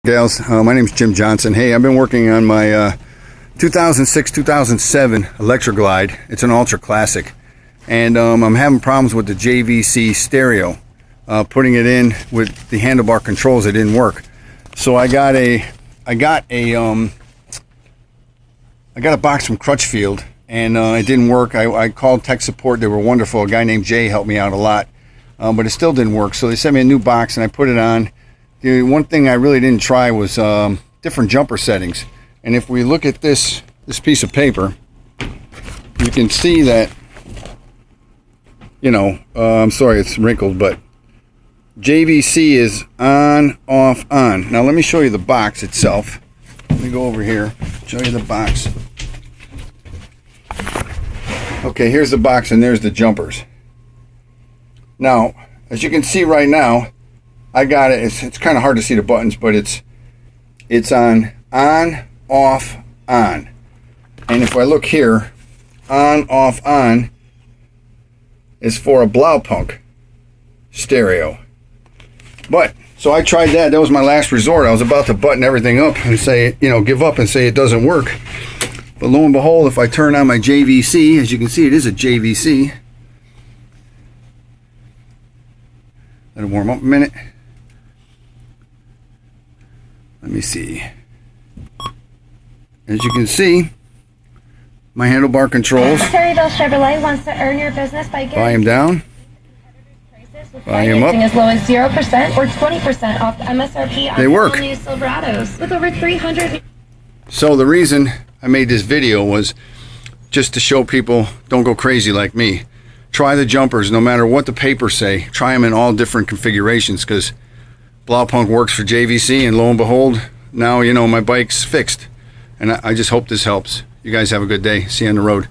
Gals, my name's Jim Johnson. Hey, I've been working on my 2006-2007 Electra Glide. It's an ultra classic, and I'm having problems with the JVC stereo. Putting it in with the handlebar controls, it didn't work. So I got a box from Crutchfield, and it didn't work. I called tech support. They were wonderful. A guy named Jay helped me out a lot, but it still didn't work. So they sent me a new box, and I put it on. The one thing I really didn't try was different jumper settings. And if we look at this piece of paper, you can see that, I'm sorry it's wrinkled, but JVC is on, off, on. Now let me show you the box itself. Let me go over here, show you the box. Okay, here's the box and there's the jumpers. Now, as you can see right now, I got it. It's kind of hard to see the buttons, but it's on, off, on. And if I look here, on, off, on is for a Blaupunk stereo. But so I tried that. That was my last resort. I was about to button everything up and say, give up and say it doesn't work. But lo and behold, if I turn on my JVC, as you can see, it is a JVC. Let it warm up a minute. Let me see. As you can see, my handlebar controls. Terryville Chevrolet wants to earn your business by getting volume down, volume up. As low as 0% or 20% off the MSRP on they work. New Silverados with over 300. So the reason I made this video was just to show people don't go crazy like me. Try the jumpers, no matter what the papers say. Try them in all different configurations, because Blaupunk works for JVC, and lo and behold, now my bike's fixed. And I just hope this helps. You guys have a good day. See you on the road.